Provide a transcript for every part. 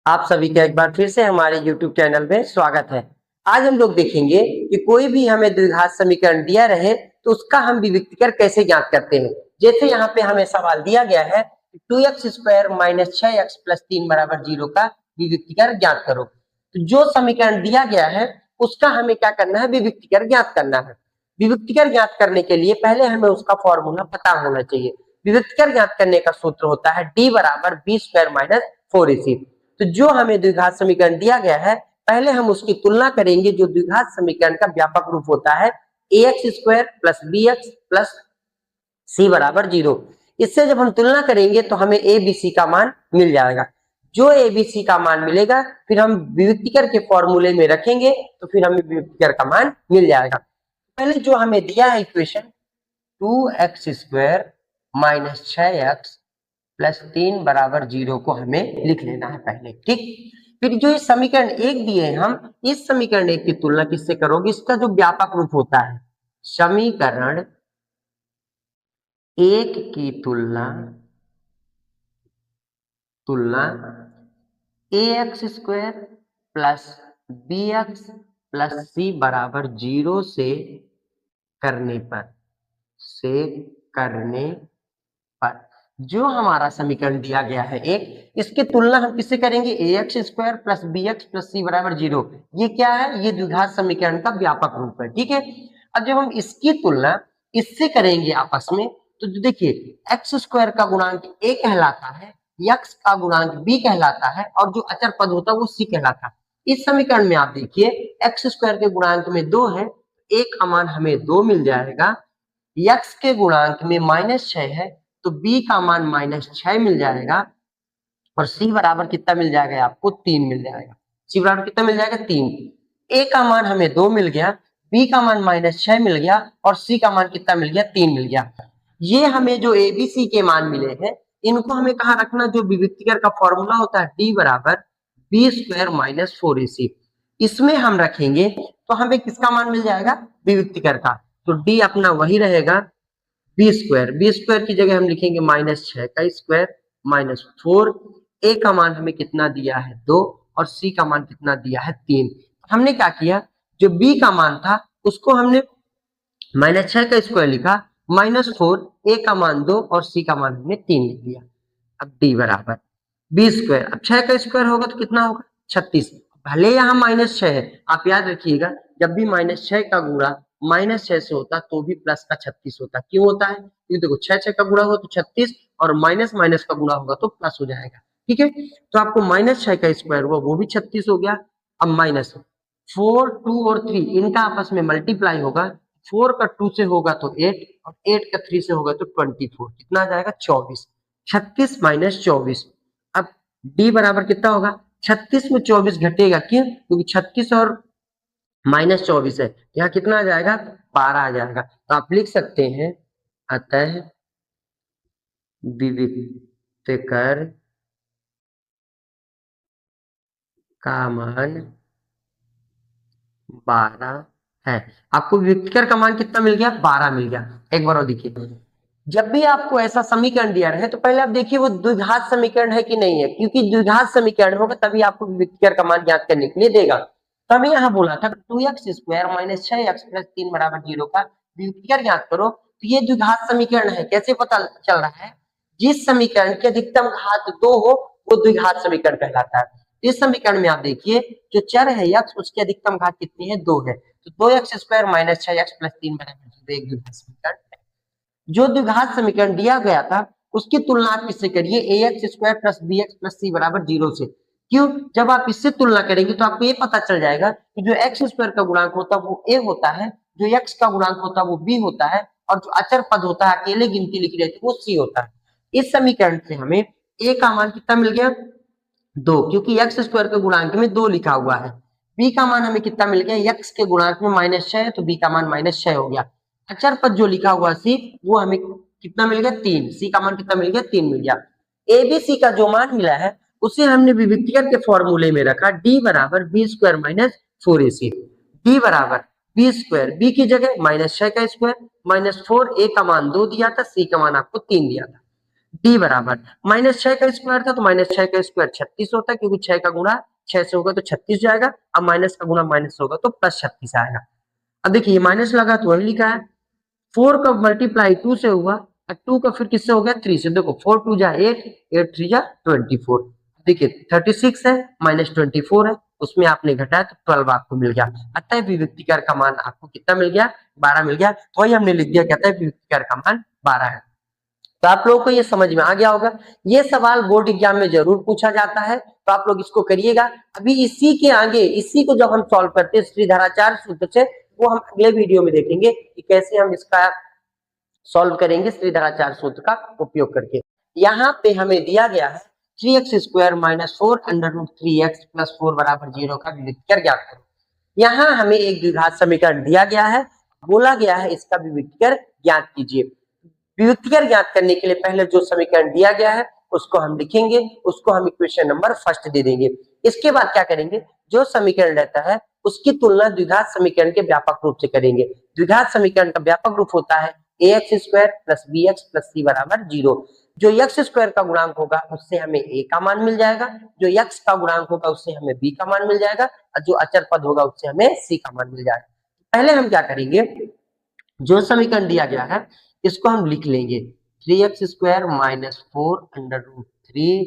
आप सभी का एक बार फिर से हमारे YouTube चैनल में स्वागत है। आज हम लोग देखेंगे कि कोई भी हमें द्विघात समीकरण दिया रहे तो उसका हम विविक्तीकर कैसे ज्ञात करते हैं। जैसे यहाँ पे हमें सवाल दिया गया है 2x square minus 6x plus 3 बराबर 0 का विविक्तीकर ज्ञात करो। तो जो समीकरण दिया गया है उसका हमें क्या करना है, विविक्तीकर ज्ञात करना है। विविक्तीकर ज्ञात करने के लिए पहले हमें उसका फॉर्मूला पता होना चाहिए। विविक्तीकर ज्ञात करने का सूत्र होता है d बराबर बी स्क्वायर माइनस 4ac। तो जो हमें द्विघात समीकरण दिया गया है पहले हम उसकी तुलना करेंगे जो द्विघात समीकरण का व्यापक रूप होता है ax square plus bx plus c बराबर 0। इससे जब हम तुलना करेंगे तो हमें a b c का मान मिल जाएगा। जो a b c का मान मिलेगा फिर हम विविक्तीकर के फॉर्मूले में रखेंगे तो फिर हमें विविक्तीकर का मान मिल जाएगा। पहले जो हमें दिया है equation 2x square minus 6x plus 3 बराबर 0 को हमें लिख लेना है पहले, ठीक। फिर जो इस समीकरण एक दिए हैं हम इस समीकरण एक की तुलना किससे करोगे, इसका जो व्यापक रूप होता है समीकरण एक की तुलना ax square plus bx plus c बराबर 0 से करने पर जो हमारा समीकरण दिया गया है एक, इसकी तुलना हम किससे करेंगे, ax square plus bx plus c बराबर 0। ये क्या है, ये द्विघात समीकरण का व्यापक रूप है, ठीक है। अब जब हम इसकी तुलना इससे करेंगे आपस में तो देखिए x स्क्वायर का गुणांक a कहलाता है, x का गुणांक b कहलाता है और जो अचर पद होता है वो c कहलाता है। इस समीकरण में आप देखिए x स्क्वायर के गुणांक में 2 है, a का मान हमें 2 मिल जाएगा, x के गुणांक में -6 है तो b का मान -6 मिल जाएगा और c बराबर कितना मिल जाएगा आपको, 3 मिल जाएगा। c बराबर कितना मिल जाएगा, 3। a का मान हमें 2 मिल गया, b का मान -6 मिल गया और c का मान कितना मिल गया, 3 मिल गया। ये हमें जो a b c के मान मिले हैं इनको हमें कहाँ रखना, जो विविक्तीकर का फॉर्मूला होता है d बराबर बी स्क्वायर माइनस 4ac, इसमें हम रखेंगे तो हमें किसका मान मिल जाएगा, विविक्तीकर का। तो d अपना वही रहेगा बी स्क्वायर की जगह हम लिखेंगे -6 का स्क्वायर माइनस 4। ए का मान हमें कितना दिया है 2 और सी का मान कितना दिया है 3। हमने क्या किया, जो बी का मान था उसको हमने -6 का स्क्वायर लिखा, -4, ए का मान 2 और सी का मान हमने 3 लिख दिया। अब डी बराबर बी स्क्वायर, अब 6 का स्क्वायर होगा तो कितना होगा 36। भले यहाँ -6 है, आप याद रखिएगा जब भी -6 का गुणा -6 से होता तो भी प्लस का 36 होता। क्यों होता है, क्योंकि देखो 6 का गुणा हो तो 36 और माइनस माइनस का गुणा होगा तो प्लस हो जाएगा, ठीक है। तो आपको -6 का स्क्वायर हुआ वो भी 36 हो गया। अब माइनस 4, 2 और 3 इनका आपस में मल्टीप्लाई होगा, 4 का 2 से होगा तो 8 और 8 का 3 से होगा तो 24, कितना आ जाएगा 24। 36 माइनस 24। अब डी बराबर कितना होगा, 36 में 24 घटेगा, क्यों, क्योंकि 36 और -24 है, यहाँ कितना आ जाएगा 12 आ जाएगा। तो आप लिख सकते हैं अतः विविक्तीकर का मान 12 है। आपको विविक्तीकर का मान कितना मिल गया, 12 मिल गया। एक बार और देखिए, जब भी आपको ऐसा समीकरण दिया रहे तो पहले आप देखिए वो द्विघात समीकरण है कि नहीं है, क्योंकि द्विघात समीकरण होगा तभी आपको विविक्तीकर का मान ज्ञात करने के लिए देगा। तो हमें यहाँ बोला था 2x square minus 6x plus 3 बराबर 0 का विविक्तीकर ज्ञात करो। तो ये द्विघात समीकरण है, कैसे पता चल रहा है, जिस समीकरण की अधिकतम घात 2 हो वो द्विघात समीकरण कहलाता है। इस समीकरण में आप देखिए जो चर है x उसकी अधिकतम घात कितनी है, 2 है, तो 2x square minus 6x plus 3 बराबर 0 एक द्विघात समीकरण है। जो द्विघात समीकरण दिया गया था उसकी तुलना आप किससे करिए, ax square plus bx plus c बराबर 0 से। क्यों, जब आप इससे तुलना करेंगे तो आपको ये पता चल जाएगा कि जो x स्क्वायर का गुणांक होता है वो a होता है, जो x का गुणांक होता है वो b होता है और जो अचर पद होता है अकेले गिनती लिखी रहती है वो c होता है। इस समीकरण से हमें a का मान कितना मिल गया 2, क्योंकि x स्क्वायर के गुणांक में 2 लिखा हुआ है। b का मान हमें कितना मिल गया, x के गुणांक में -6 है तो b का मान -6 हो गया। अचर पद जो लिखा हुआ c वो हमें कितना मिल गया 3, c का मान कितना मिल गया 3 मिल गया। abc का जो मान मिला है उसे हमने विविक्तीकर के फॉर्मूले में रखा, d बराबर B square minus 4ac। d बराबर बी स्क्वायर, बी की जगह -6 का स्क्वायर माइनस 4, a का मान 2 दिया था, c का मान आपको 3 दिया था। डी बराबर -6 का स्क्वायर था तो -6 का स्क्वायर 36 होता है, क्योंकि 6 का गुणा 6 से होगा तो 36 जाएगा। अब माइनस का गुणा माइनस होगा तो +36 आएगा। अब देखिए ये माइनस लगा तो वही लिखा है। 4 का मल्टीप्लाई 2 से हुआ और 2 का फिर किससे हो गया 3 से। देखो 4 2 जा 8, 8 3 जा 24। देखिए 36 है -24 है, उसमें आपने घटाया तो 12 आपको मिल गया। अतः विविक्तिकार का मान आपको कितना मिल गया, 12 मिल गया। तो वही हमने लिख दिया, कहता है विविक्तिकार का मान 12 है। तो आप लोगों को ये समझ में आ गया होगा। ये सवाल बोर्ड एग्जाम में जरूर पूछा जाता है, तो आप लोग इसको करिएगा। अभी इसी के आगे, इसी को जब हम सॉल्व करते हैं श्रीधराचार्य सूत्र से, वो हम अगले वीडियो में देखेंगे कि कैसे हम इसका सॉल्व करेंगे श्रीधराचार्य सूत्र का उपयोग करके। यहाँ पे हमें दिया गया है 3x² - 4 √3x + 4 = 0 का विविक्तर ज्ञात करो। यहाँ हमें एक द्विघात समीकरण दिया गया है, बोला गया है इसका विविक्तर ज्ञात कीजिए। विविक्तर ज्ञात करने के लिए पहले जो समीकरण दिया गया है उसको हम लिखेंगे, उसको हम इक्वेशन नंबर फर्स्ट दे देंगे। इसके बाद क्या करेंगे, जो समीकरण रहता है उसकी तुलना द्विघात समीकरण के व्यापक रूप से करेंगे। द्विघात समीकरण का व्यापक रूप होता है ax² + bx + c = 0। जो x² का गुणांक होगा उससे हमें a का मान मिल जाएगा, जो x का गुणांक होगा उससे हमें b का मान मिल जाएगा, और जो अचर पद होगा उससे हमें c का मान मिल जाएगा। पहले हम क्या करेंगे, जो समीकरण दिया गया है इसको हम लिख लेंगे 3x² - 4 √3x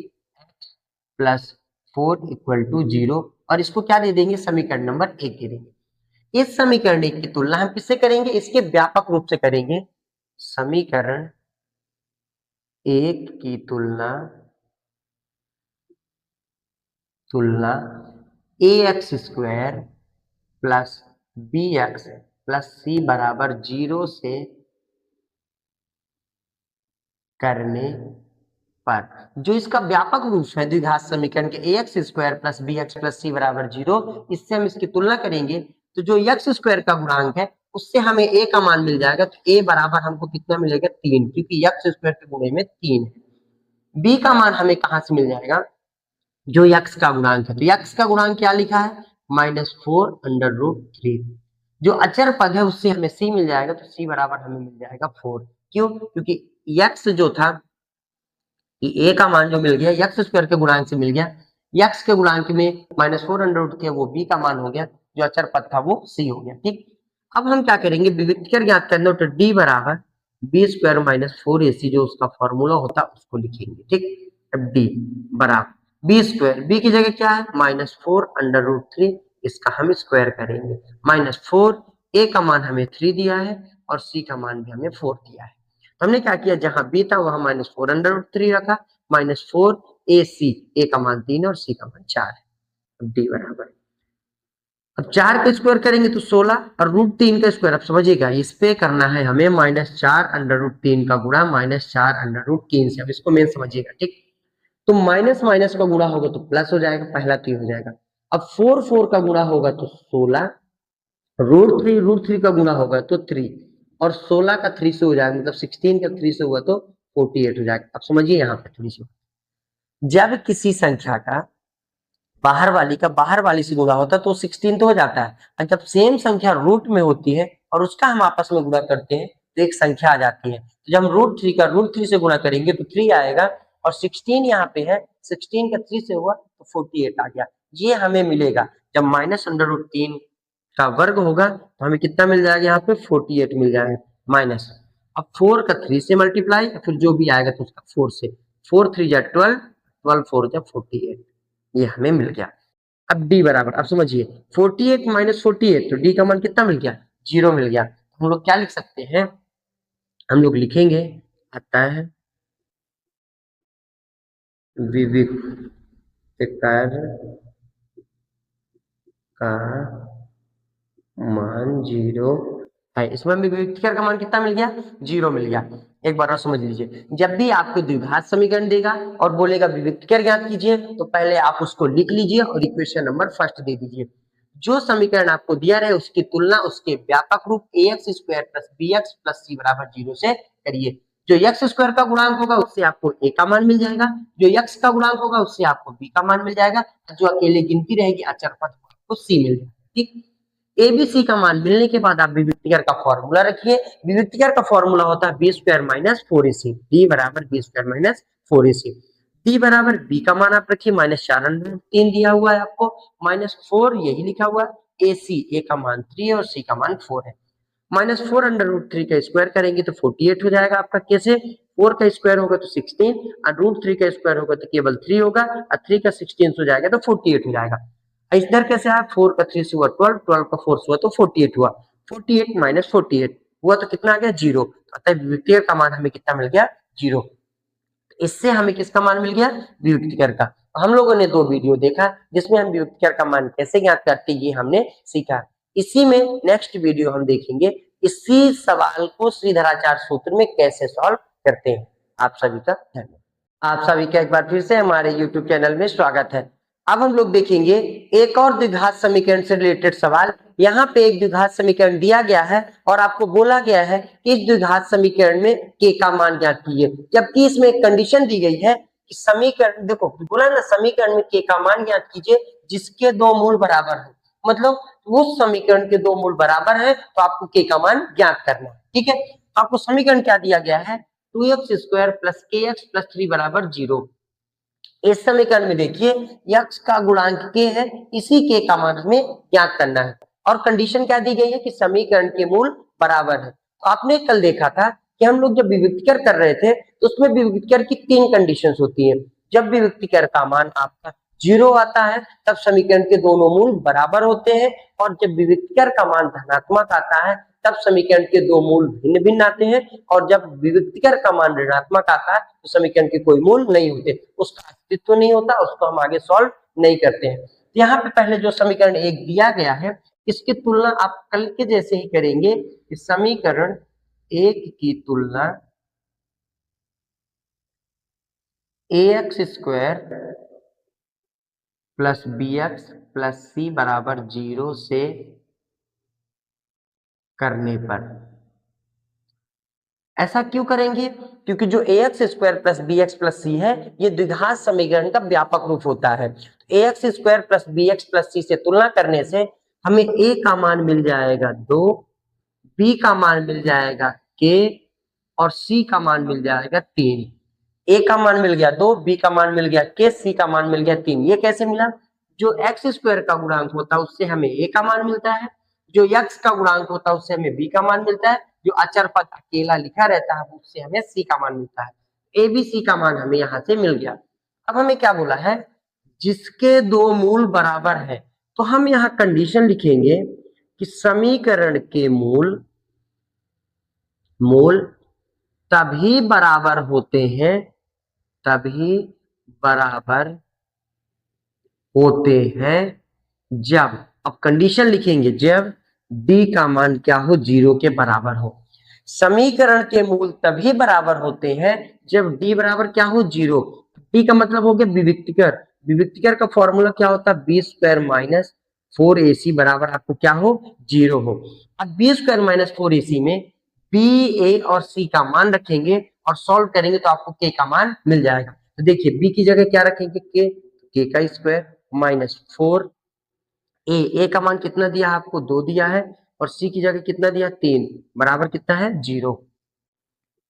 + 4 = 0, और इसको क्या दे देंगे, समीकरण नंबर 1 दे देंगे। इस समीकरण 1 की तुलना हम किससे करेंगे, इसके व्यापक रूप से करेंगे। समीकरण 1 की तुलना तुलना ax² + bx + c = 0 से करने पर, जो इसका व्यापक रूप है द्विघात समीकरण के ax² + bx + c = 0, इससे हम इसकी तुलना करेंगे तो जो x² का गुणांक है उससे हमें a का मान मिल जाएगा। तो a बराबर हमको कितना मिलेगा 3, क्योंकि x² के गुणे में 3 है। b का मान हमें कहां से मिल जाएगा, जो x का गुणांक है। तो x का गुणांक क्या लिखा है, -4 √3। जो अचर पद है उससे हमें c मिल जाएगा, तो c बराबर हमें मिल जाएगा 4। क्यों, क्योंकि x जो था कि a का मान जो मिल गया x² के गुणांक से मिल गया, x के गुणांक में -4 √3 है, वो b का मान हो गया, जो अचर पद था वो c हो गया। ठीक, अब हम क्या करेंगे, विविक्तर ज्ञात करना, तो d बराबर b² - 4ac, जो उसका फॉर्मूला होता है उसको लिखेंगे। ठीक, अब d बराबर b², b की जगह क्या है -4 √3, इसका हम स्क्वायर करेंगे, -4, a का मान हमें 3 दिया है और c का मान भी हमें 4 दिया है। हमने क्या किया, जहां b था वहां -4 √3 रखा, -4 ac, a का मान 3 और c का मान 4 है। अब d बराबर, अब 4 का स्क्वायर करेंगे तो 16, और √3 का स्क्वायर, अब समझिएगा इस पे करना है हमें -4 √3 का गुणा -4 √3 से। अब इसको मेन समझिएगा। ठीक, तो माइनस माइनस का गुणा होगा तो प्लस हो जाएगा, पहला तो हो जाएगा। अब 4 4 का गुणा होगा तो 16, √3 का गुणा होगा तो 3, और 16 का 3 से हो जाएगा, मतलब 16 का 3 से हुआ तो 48 हो जाएगा। अब समझिए यहाँ पे थोड़ी सी, जब किसी संख्या का बाहर वाली से गुणा होता है तो 16 तो हो जाता है, और जब सेम संख्या रूट में होती है और उसका हम आपस में गुणा करते हैं तो एक संख्या आ जाती है। तो जब हम √3 का √3 से गुणा करेंगे तो 3 आएगा, और 16 यहाँ पे है, 16 का 3 से हुआ तो 48 आ गया। ये हमें मिलेगा जब -√3 का वर्ग होगा तो हमें कितना मिल जाएगा, यहाँ पे 48 मिल जाएगा माइनस। अब 4 का 3 से मल्टीप्लाई, फिर जो भी आएगा तो उसका 4 से, 4 3 जा 12, 12 4 जा 48, ये हमें मिल गया। अब डी बराबर, अब समझिए 48 - 48, तो डी का मान कितना मिल गया, 0 मिल गया। हम लोग क्या लिख सकते हैं, हम लोग लिखेंगे अतः विविक्तर का मान 0 है। इसमें विविक्तर का मान कितना मिल गया, 0 मिल गया। एक बार और समझ लीजिए, जब भी आपको द्विघात समीकरण देगा और बोलेगा विविक्तर ज्ञात कीजिए, तो पहले आप उसको लिख लीजिए और इक्वेशन नंबर फर्स्ट दे दीजिए। जो समीकरण आपको दिया रहे उसकी तुलना उसके व्यापक रूप ax² + bx + c = 0 से करिए। जो x² का गुणांक होगा उससे आपको a का मान मिल जाएगा, जो x का गुणांक होगा उससे आपको b का मान मिल जाएगा, जो अकेले गिनती रहेगी अचर पद को c मिल जाएगा। ठीक, एबीसी का मान मिलने के बाद आप विविक्तिकर का फॉर्मूला रखिए। विविक्तिकर का फॉर्मूला होता है B square minus 4ac, D बराबर B square minus 4ac। D बराबर बी का मान आप रखिए -4√3 दिया हुआ है आपको, -4 यही लिखा हुआ है। ac ए का मान 3 है और सी का मान 4 है। -4√3 का स्क्वायर करेंगे तो 48 हो जाएगा आपका। कैसे? 4 का स्क्वायर होगा तो 16 और √3 का स्क्वायर होगा तो केवल 3 होगा और 3 का 16 हो जाएगा तो 48 हो जाएगा। इधर कैसे है? 4 का 3 से हुआ 12, 12 का 4 से हुआ तो 48 हुआ। 48 माइनस 48 हुआ तो कितना आ गया? 0। अतः विविक्तिकर का मान हमें कितना मिल गया? 0। इससे हमें किसका मान मिल गया? विविक्तिकर का। हम लोगों ने 2 वीडियो देखा जिसमें हम विविक्तिकर का मान कैसे ज्ञात करते ये हमने सीखा। इसी में नेक्स्ट वीडियो हम देखेंगे इसी सवाल को श्रीधराचार्य सूत्र में कैसे सॉल्व करते हैं। आप सभी का धन्यवाद। आप सभी का एक बार फिर से हमारे YouTube चैनल में स्वागत है। अब हम लोग देखेंगे एक और द्विघात समीकरण से रिलेटेड सवाल। यहाँ पे एक द्विघात समीकरण दिया गया है और आपको बोला गया है कि इस द्विघात समीकरण में k का मान ज्ञात कीजिए, जबकि इसमें एक कंडीशन दी गई है कि समीकरण, देखो बोला ना समीकरण में k का मान ज्ञात कीजिए जिसके 2 मूल बराबर है। मतलब उस समीकरण के 2 मूल बराबर है तो आपको k का मान ज्ञात करना है। ठीक है, आपको समीकरण क्या दिया गया है? 2x² प्लस kx प्लस 3 बराबर 0। इस समीकरण में देखिए x का गुणांक k है, इसी k का मान हमें ज्ञात करना है और कंडीशन क्या दी गई है कि समीकरण के मूल बराबर है। तो आपने कल देखा था कि हम लोग जब विविक्तिकर कर रहे थे तो उसमें विविक्तिकर की 3 कंडीशंस होती हैं। जब विविक्तिकर का मान आपका 0 आता है तब समीकरण के दोनों मूल बराबर होते हैं, और जब विविक्तिकर का मान धनात्मक आता है तब समीकरण के 2 मूल भिन्न भिन्न आते हैं, और जब विविक्तिकर का मान ऋणात्मक आता है तो समीकरण के कोई मूल नहीं होते, उसका अस्तित्व नहीं होता, उसको हम आगे सॉल्व नहीं करते हैं। यहाँ पे पहले जो समीकरण 1 दिया गया है इसकी तुलना आप कल के जैसे ही करेंगे। इस समीकरण 1 की तुलना ax² plus bx plus c बराबर 0 से करने पर। ऐसा क्यों करेंगे? क्योंकि जो ax² plus bx plus c है ये द्विघात समीकरण का व्यापक रूप होता है। ax² plus bx plus c से तुलना करने से हमें a का मान मिल जाएगा 2, b का मान मिल जाएगा k और c का मान मिल जाएगा 3। a का मान मिल गया 2, b का मान मिल गया k, c का मान मिल गया 3। ये कैसे मिला? जो x² का गुणांक होता है उससे हमें a का मान मिलता है, जो x का गुणांक होता है उससे हमें b का मान मिलता है, जो अचर पद अकेला लिखा रहता है उससे हमें c का मान मिलता है। abc का मान हमें यहाँ से मिल गया। अब हमें क्या बोला है? जिसके 2 मूल बराबर है। तो हम यहाँ कंडीशन लिखेंगे कि समीकरण के मूल तभी बराबर होते हैं, तभी बराबर होते हैं जब, अब कंडीशन लिखेंगे, जब d का मान क्या हो? 0 के बराबर हो। समीकरण के मूल तभी बराबर होते हैं जब d बराबर क्या हो? 0। d का मतलब हो गया विविक्तिकर। विविक्तिकर का फॉर्मूला क्या होता है? b² माइनस 4ac बराबर आपको क्या हो? 0 हो। अब b² माइनस 4ac में b, a और c का मान रखेंगे और सॉल्व करेंगे तो आपको k का मान मिल जाएगा। तो देखिए b की जगह क्या रखेंगे? k का स्क्वायर माइनस 4, ए का मान कितना दिया आपको? 2 दिया है, और सी की जगह कितना दिया? 3 बराबर कितना है? 0।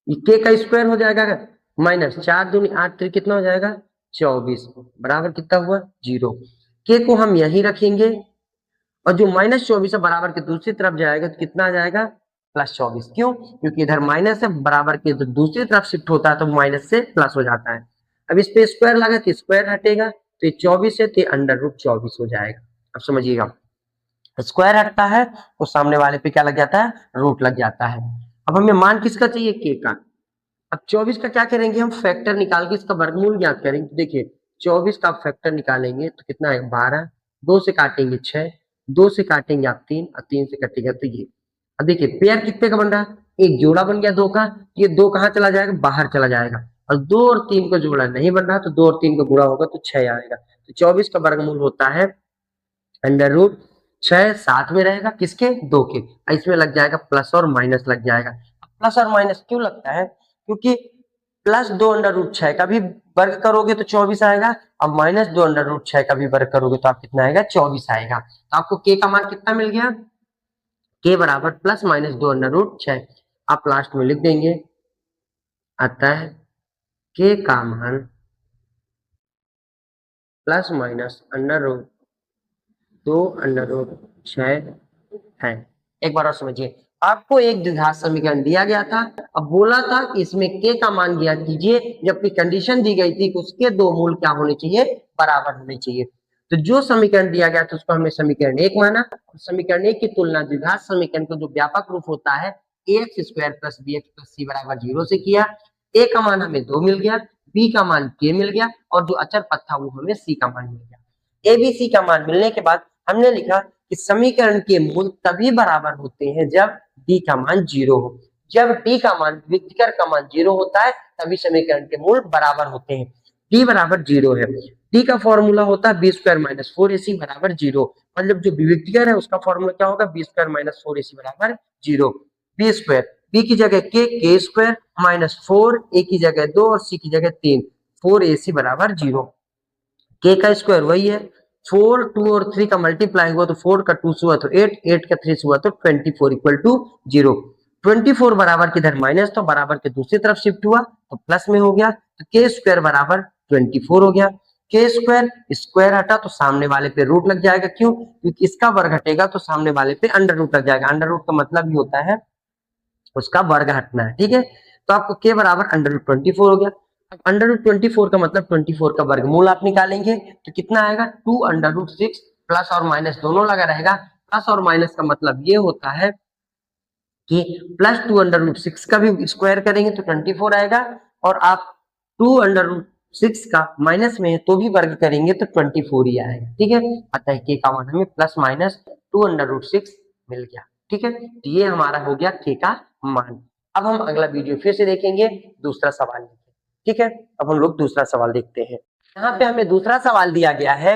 के का स्क्वायर हो जाएगा माइनस 4 दूनी 8, 3 कितना हो जाएगा? 24 बराबर कितना हुआ? 0। के को हम यही रखेंगे और जो -24 है बराबर के दूसरी तरफ जाएगा तो कितना आ जाएगा? +24। क्यों? क्योंकि इधर माइनस है, बराबर के जो दूसरी तरफ शिफ्ट होता है तो माइनस से प्लस हो जाता है। अब इस पे स्क्वायर लगा तो स्क्वायर हटेगा, तो ये 24 है तो √24 हो जाएगा। अब समझिएगा, स्क्वायर हटता है तो सामने वाले पे क्या लग जाता है? रूट लग जाता है। अब हमें मान किसका चाहिए? के का। अब 24 का क्या करेंगे? हम फैक्टर निकाल के इसका वर्गमूल ज्ञात करेंगे। देखिए 24 का फैक्टर निकालेंगे तो कितना है? 12, 2 से काटेंगे 6, 2 से काटेंगे आप 3 और 3 से कटेगा तो ये। अब देखिए पेयर कितने का बन रहा है? एक जोड़ा बन गया 2 का, ये 2 कहाँ चला जाएगा? बाहर चला जाएगा। और 2 और 3 का जोड़ा नहीं बन रहा तो 2 और 3 का गुणा होगा तो 6 आएगा। तो 24 का वर्गमूल होता है √6, साथ में रहेगा किसके? 2 के। इसमें लग जाएगा प्लस और माइनस लग जाएगा। प्लस और माइनस क्यों लगता है? क्योंकि +2 √6 का भी वर्ग करोगे तो 24 आएगा, और -2 √6 का भी वर्ग करोगे तो आप कितना आएगा? 24 आएगा। तो आपको के का मान कितना मिल गया? के बराबर प्लस माइनस 2√6 आप लास्ट में लिख देंगे। अतः के का मान प्लस माइनस √2√6 है। एक बार और समझिए, आपको एक द्विघात समीकरण दिया गया था, अब बोला था कि इसमें के का मान ज्ञात कीजिए, जबकि कंडीशन दी गई थी कि उसके दो मूल क्या होने चाहिए, बराबर होने चाहिए। तो जो समीकरण दिया गया था उसको हमने समीकरण 1 माना, और समीकरण 1 की तुलना द्विघात समीकरण का जो व्यापक रूप होता है ax² + bx + c = 0 से किया। a का मान हमें 2 मिल गया, b का मान k मिल गया, और जो अचर पद था वो हमें c का मान मिल गया। a b c का मान मिलने के बाद हमने लिखा कि समीकरण के मूल तभी बराबर होते हैं जब d का मान 0 हो। जब d का मान विकर्ण का मान 0 होता है तभी समीकरण के मूल बराबर होते हैं। d बराबर 0 है, d का फॉर्मूला होता है b² - 4ac बराबर 0। मतलब जो विविक्तिकर है उसका फॉर्मूला क्या होगा, b² - 4ac बराबर 0। b² b की जगह k² - 4 a की जगह 2 और c की जगह 3, 4ac बराबर 0। k का स्क्वायर वही है, 4 2 और 3 का मल्टीप्लाई हुआ तो 4 का 2 से हुआ तो 8, 8 का 3 से हुआ तो 24 = 0। 24 बराबर किधर माइनस, तो बराबर के दूसरी तरफ शिफ्ट हुआ तो प्लस में हो गया, तो k² बराबर 24 हो गया। k² स्क्वायर हटा तो सामने वाले पे रूट लग जाएगा, क्यों, क्योंकि इसका वर्ग हटेगा तो सामने वाले पे अंडर रूट लग जाएगा। अंडर रूट का मतलब ही होता है उसका वर्ग हटना है, ठीक है। तो आपको k बराबर √24 हो गया। अब √24 का मतलब 24 का वर्गमूल आप निकालेंगे तो कितना आएगा, 2√6 प्लस और माइनस दोनों लगा रहेगा। प्लस और माइनस का मतलब ये होता है कि प्लस 2√6 का भी स्क्वायर करेंगे तो 24 आएगा, और आप 2√6 का माइनस में तो भी वर्ग करेंगे तो 24 ही आएगा, ठीक है। अतः के का मान हमें प्लस माइनस 2√6 मिल गया, ठीक है। तो ये हमारा हो गया के का मान। अब हम अगला वीडियो फिर से देखेंगे, दूसरा सवाल, ठीक है। अब हम लोग दूसरा सवाल देखते हैं। यहाँ पे हमें दूसरा सवाल दिया गया है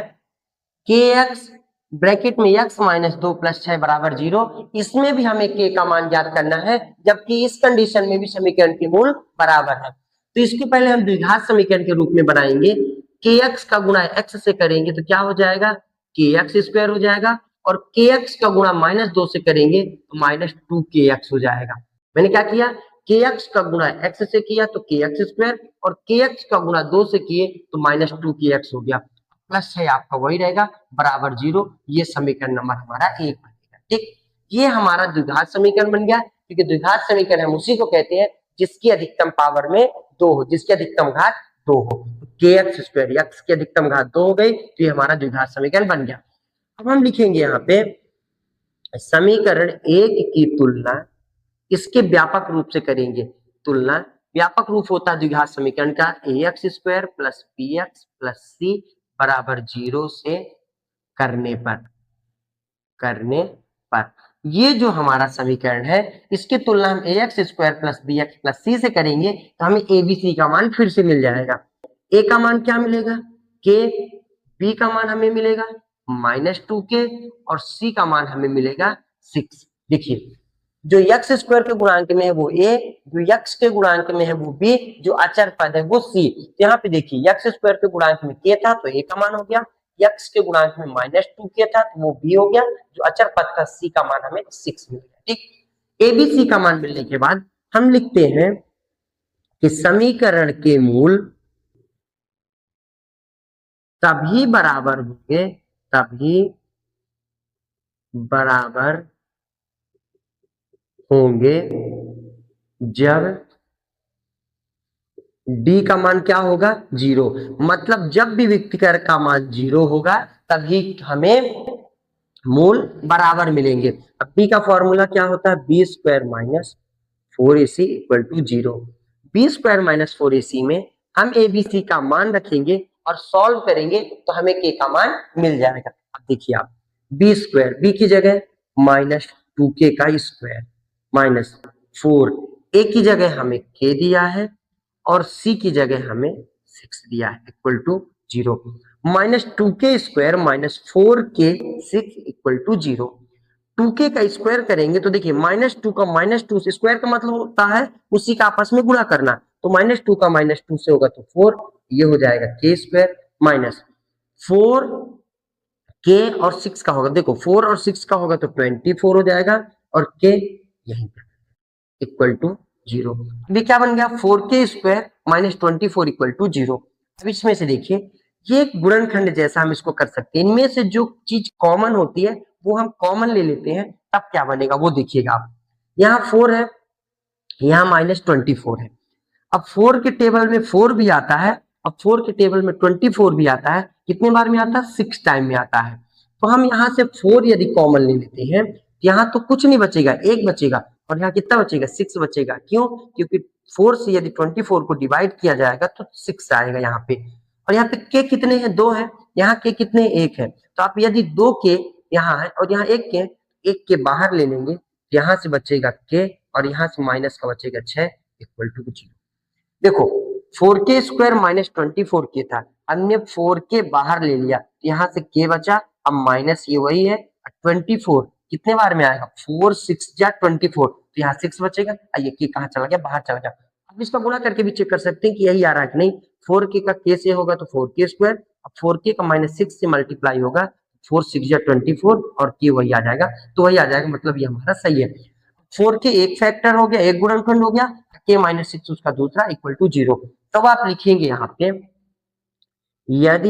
के एक्स ब्रैकेट में x - 2 + 6 = 0। इसमें भी हमें k का मान ज्ञात करना है, जबकि इस कंडीशन में भी समीकरण के मूल बराबर है। तो इसके पहले हम द्विघात समीकरण के रूप में बनाएंगे, kx का गुणा x से करेंगे तो क्या हो जाएगा, kx² हो जाएगा, और kx का गुणा -2 से करेंगे तो -2kx हो जाएगा। मैंने क्या किया, kx का गुणा x से किया तो kx², और kx का गुणा 2 से किए तो -2kx हो गया। प्लस है आपका वही रहेगा बराबर 0। ये समीकरण नंबर हमारा 1 बनेगा, ठीक। ये हमारा द्विघात समीकरण बन गया, क्योंकि द्विघात समीकरण हम उसी को कहते हैं जिसकी अधिकतम पावर में 2 हो, जिसकी अधिकतम घात 2 हो। kx² x की अधिकतम घात 2 हो गई, तो ये हमारा द्विघात समीकरण बन गया। अब हम लिखेंगे यहाँ पे समीकरण 1 की तुलना इसके व्यापक रूप से करेंगे। तुलना व्यापक रूप होता है द्विघात समीकरण का ax² + bx + c = 0 से करने पर ये जो हमारा समीकरण है इसकी तुलना हम ax² + bx + c से करेंगे तो हमें abc का मान फिर से मिल जाएगा। a का मान क्या मिलेगा, k, b का मान हमें मिलेगा -2k, और c का मान हमें मिलेगा 6। देखिए, जो x² के गुणांक में है वो a, जो x के गुणांक में है वो b, जो अचर पद है वो c। यहाँ पे देखिए x² के गुणांक में k था तो a का मान हो गया, x के गुणांक में -2k था तो वो b हो गया, जो अचर पद का c का मान हमें 6 मिल गया, ठीक। abc का मान मिलने के बाद हम लिखते हैं कि समीकरण के मूल तभी बराबर होंगे जब डी का मान क्या होगा, 0। मतलब जब भी विकर्ण का मान 0 होगा तभी हमें मूल बराबर मिलेंगे। अब बी का फॉर्मूला क्या होता है, b² - 4ac = 0। b² - 4ac में हम abc का मान रखेंगे और सॉल्व करेंगे तो हमें k का मान मिल जाएगा। अब देखिए आप b² b की जगह -2k का स्क्वायर -4, a की जगह हमें k दिया है और c की जगह हमें 6 दिया है = 0। -2k² - 4k 6 = 0। 2k का स्क्वायर करेंगे तो देखिए -2 का -2 से स्क्वायर का मतलब होता है उसी का आपस में गुणा करना, तो -2 का -2 से होगा तो 4, ये हो जाएगा k² -4 k और 6 का होगा, देखो 4 और 6 का होगा तो 24 हो जाएगा, और के यहीं पे इक्वल टू 0। अभी क्या बन गया 4k² माइनस 24 इक्वल टू 0। अब इसमें से देखिए ये एक गुणनखंड जैसा हम इसको कर सकते हैं, इनमें से जो चीज कॉमन होती है वो हम कॉमन ले लेते हैं, तब क्या बनेगा वो देखिएगा आप। यहाँ 4 है, यहाँ -24 है। अब 4 के टेबल में 4 भी आता है, अब 4 के टेबल में 24 भी आता है। कितने बार में आता है 6 टाइम में आता है। तो हम यहाँ से 4 यदि कॉमन ले लेते हैं, यहाँ तो कुछ नहीं बचेगा, एक बचेगा, और यहाँ कितना बचेगा 6 बचेगा। क्यों? क्योंकि 4 से यदि 24 को डिवाइड किया जाएगा तो 6 आएगा यहाँ पे। और यहाँ पे के कितने हैं 2 है, यहाँ के कितने 1 है। तो आप यदि 2 के यहाँ है और यहाँ 1 के, 1 के बाहर ले लेंगे, यहाँ से बचेगा के और यहाँ से माइनस का बचेगा 6 इक्वल टू 0। देखो 4k² माइनस 24 के था, हमने 4k बाहर ले लिया, यहाँ से k बचा, अब माइनस ये वही है 24 कितने बार में आएगा 4 6 जा 24, तो यहाँ 6 बचेगा। ये k कहाँ चला गया बाहर चला गया। अब इसका गुणा करके भी चेक कर सकते हैं कि यही आ रहा है कि नहीं। 4k का k से होगा तो 4k², अब 4k का -6 से मल्टीप्लाई होगा, 4 6 जा 24 और k वही आ जाएगा, तो वही आ जाएगा, मतलब ये हमारा सही है। 4k एक फैक्टर हो गया, एक गुणनखंड हो गया, k-6 उसका दूसरा इक्वल टू 0। तब आप लिखेंगे यहाँ पे यदि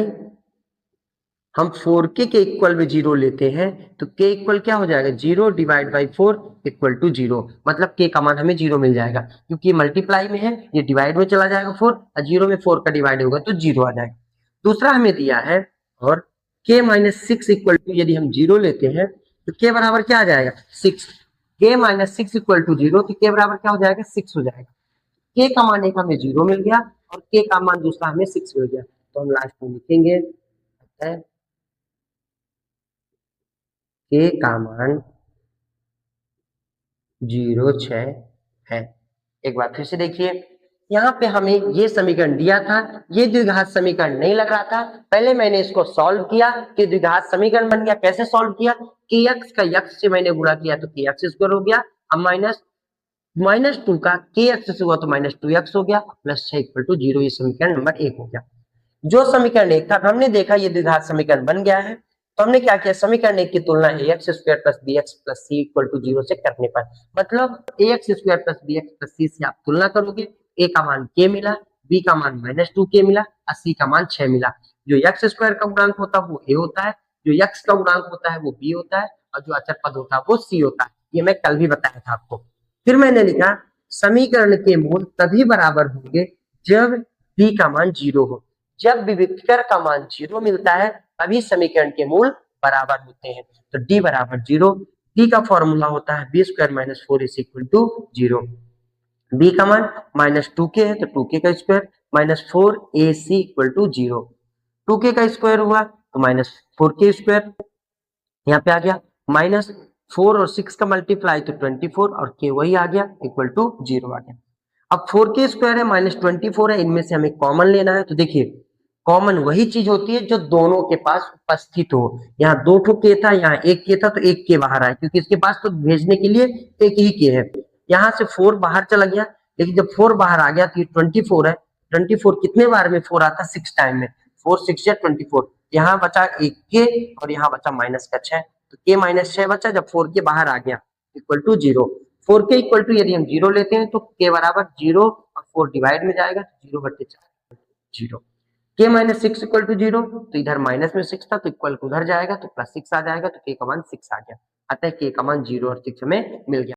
हम 4k के इक्वल में 0 लेते हैं तो k इक्वल क्या हो जाएगा 0 डिवाइड बाई 4 इक्वल टू 0, मतलब k का मान हमें 0 मिल जाएगा, क्योंकि ये मल्टीप्लाई में है, ये डिवाइड में चला जाएगा 4 और 0 में 4 का डिवाइड होगा तो 0 आ जाएगा। दूसरा हमें दिया है और k-6 इक्वल टू यदि हम 0 लेते हैं तो k बराबर क्या आ जाएगा 6, k-6 इक्वल टू 0, तो k बराबर क्या हो जाएगा 6 हो जाएगा। k का मान एक हमें 0 मिल गया और k का मान दूसरा हमें 6 मिल गया, तो हम लास्ट में लिखेंगे k का मान 0,6 है। एक बार फिर से देखिए, यहाँ पे हमें ये समीकरण दिया था, ये द्विघात समीकरण नहीं लग रहा था, पहले मैंने इसको सॉल्व किया कि द्विघात समीकरण बन गया। कैसे सॉल्व किया, kx का x से मैंने गुणा किया तो kx² हो गया, अब -2 का kx से हुआ तो -2x हो गया, +6 इक्वल टू 0, ये समीकरण नंबर 1 हो गया। जो समीकरण 1 था हमने देखा ये द्विघात समीकरण बन गया है, तो हमने क्या किया समीकरण 1 की तुलना ax² + bx + c equal to 0 से करने पर, मतलब ax² + bx + c से आप तुलना करोगे, a का मान k मिला, b का मान -2k मिला और c का मान 6 मिला। जो x² का गुणांक होता है वो a होता है, जो x का गुणांक होता है वो b होता है और जो अचर पद होता है वो c होता है। ये मैं कल भी बताया था आपको। फिर मैंने लिखा समीकरण के मूल तभी बराबर होंगे जब b का मान 0 हो। जब विविक्तर का मान 0 मिलता है तभी समीकरण के मूल बराबर होते हैं। तो d बराबर 0, d का फॉर्मूला होता है b² - 4 = 0। b का मान -2k है तो 2k का स्क्वायर -4ac = 0। 2k का स्क्वायर हुआ तो -4k², यहाँ पे आ गया -4 और 6 का मल्टीप्लाई तो 24 और k वही आ गया इक्वल टू 0 आ गया। अब 4k² है -24 है, इनमें से हमें कॉमन लेना है, तो देखिए कॉमन वही चीज होती है जो दोनों के पास उपस्थित हो। यहाँ 2 ठो के था, यहाँ 1 के था तो 1 के बाहर आया, क्योंकि इसके पास तो भेजने के लिए एक ही के है। यहाँ से 4 बाहर चला गया, लेकिन जब 4 बाहर आ गया तो ये 24 है। 24 कितने बार में 4 आता है 6 टाइम में, 4 6 या 24। यहाँ बचा 1 के और यहाँ बचा -6, तो के -6 बचा जब 4 के बाहर आ गया equal to 0। 4k equal to यदि हम 0 लेते हैं तो k बराबर 0 और 4 डिवाइड में जाएगा, 0/4 0। k -6 इक्वल टू 0, तो इधर माइनस में 6 था तो इक्वल उधर जाएगा तो +6 आ जाएगा, तो k का मान 6 आ गया। अतः k का मान 0 और 6 हमें मिल गया।